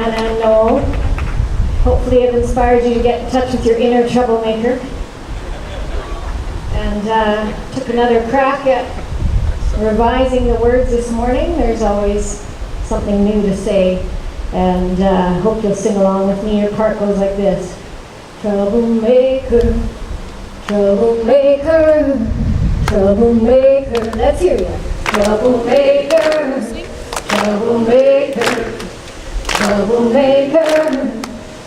and I know hopefully I've inspired you to get in touch with your inner troublemaker. And took another crack at revising the words this morning. There's always something new to say, and hope you'll sing along with me. Your part goes like this. Troublemaker, troublemaker, troublemaker. Let's hear you. Troublemaker, troublemaker, troublemaker,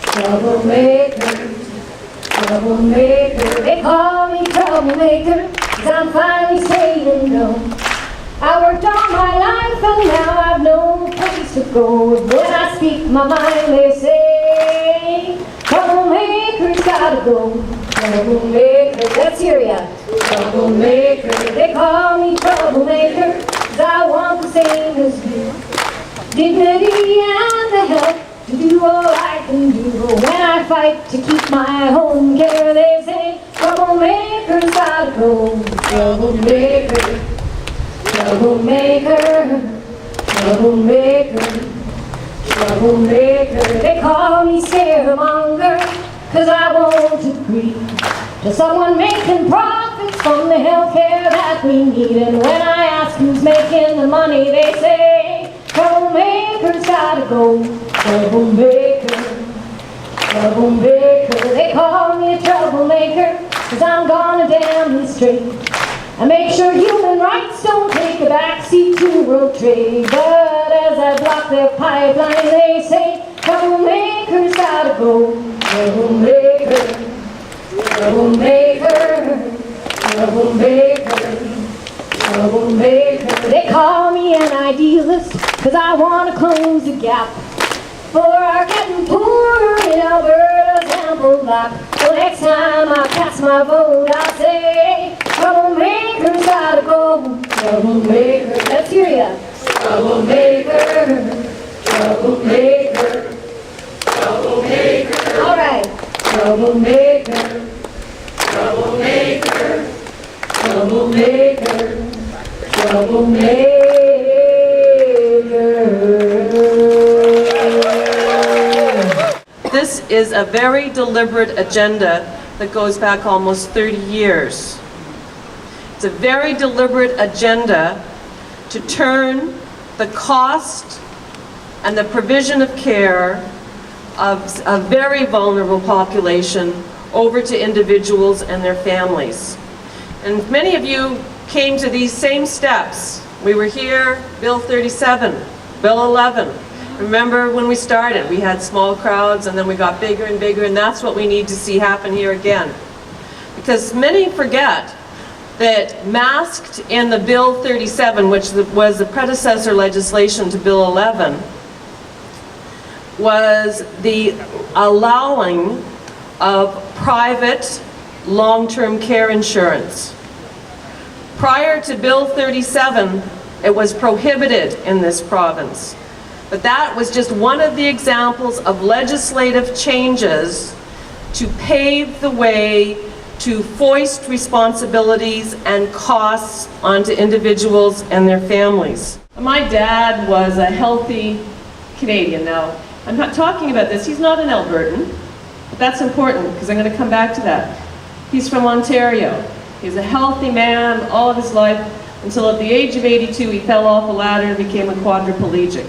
troublemaker, troublemaker. They call me troublemaker, 'cause I'm finally saying no. I worked all my life and now I've no place to go. When I speak my mind they say, troublemaker's gotta go. Troublemaker, let's hear ya. Troublemaker, they call me troublemaker, 'cause I want the same as you. Dignity and the help to do all I can do. But when I fight to keep my home care, they say, troublemaker's gotta go. Troublemaker, troublemaker, troublemaker, troublemaker. They call me scaremonger, 'cause I won't agree to someone making profits from the health care that we need. And when I ask who's making the money, they say, troublemaker's gotta go. Troublemaker, troublemaker. They call me a troublemaker, 'cause I'm gonna demonstrate and make sure human rights don't take a backseat to world trade. But as I block their pipeline, they say, troublemaker's gotta go. Troublemaker, troublemaker, troublemaker, troublemaker. They call me an idealist, 'cause I want to close the gap for our getting poorer in Alberta's ample lap. So next time I cast my vote, I'll say, troublemaker's gotta go. Troublemaker, let's hear ya. Troublemaker, troublemaker, troublemaker. All right. Troublemaker, troublemaker, troublemaker, troublemaker. This is a very deliberate agenda that goes back almost 30 years. It's a very deliberate agenda to turn the cost and the provision of care of a very vulnerable population over to individuals and their families. And many of you came to these same steps. We were here, Bill 37, Bill 11. Remember when we started, we had small crowds and then we got bigger and bigger, and that's what we need to see happen here again. Because many forget that masked in the Bill 37, which was the predecessor legislation to Bill 11, was the allowing of private long-term care insurance. Prior to Bill 37, it was prohibited in this province. But that was just one of the examples of legislative changes to pave the way to foist responsibilities and costs onto individuals and their families. My dad was a healthy Canadian. Now, I'm not talking about this. He's not an Albertan, but that's important because I'm going to come back to that. He's from Ontario. He's a healthy man all of his life until at the age of 82 he fell off a ladder and became a quadriplegic.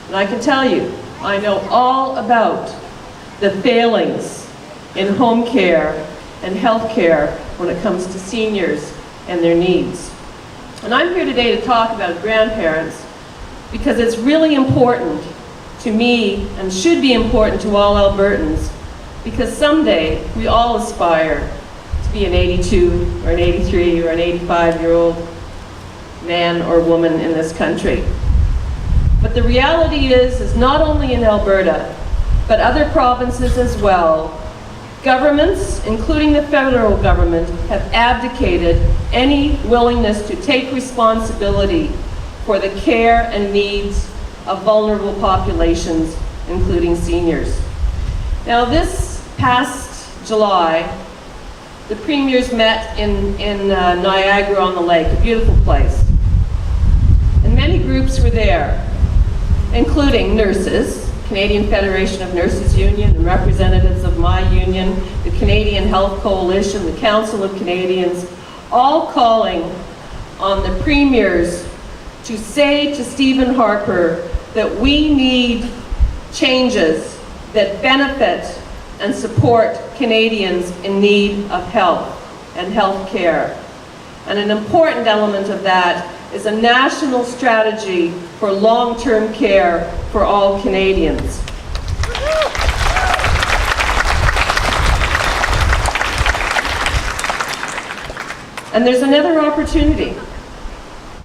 And I can tell you, I know all about the failings in home care and health care when it comes to seniors and their needs. And I'm here today to talk about grandparents because it's really important to me and should be important to all Albertans, because someday we all aspire to be an 82 or an 83 or an 85-year-old man or woman in this country. But the reality is not only in Alberta, but other provinces as well, governments, including the federal government, have abdicated any willingness to take responsibility for the care and needs of vulnerable populations, including seniors. Now, this past July, the premiers met in Niagara-on-the-Lake, a beautiful place. And many groups were there, including nurses, Canadian Federation of Nurses Union, and representatives of my union, the Canadian Health Coalition, the Council of Canadians, all calling on the premiers to say to Stephen Harper that we need changes that benefit and support Canadians in need of health and health care. And an important element of that is a national strategy for long-term care for all Canadians. And there's another opportunity.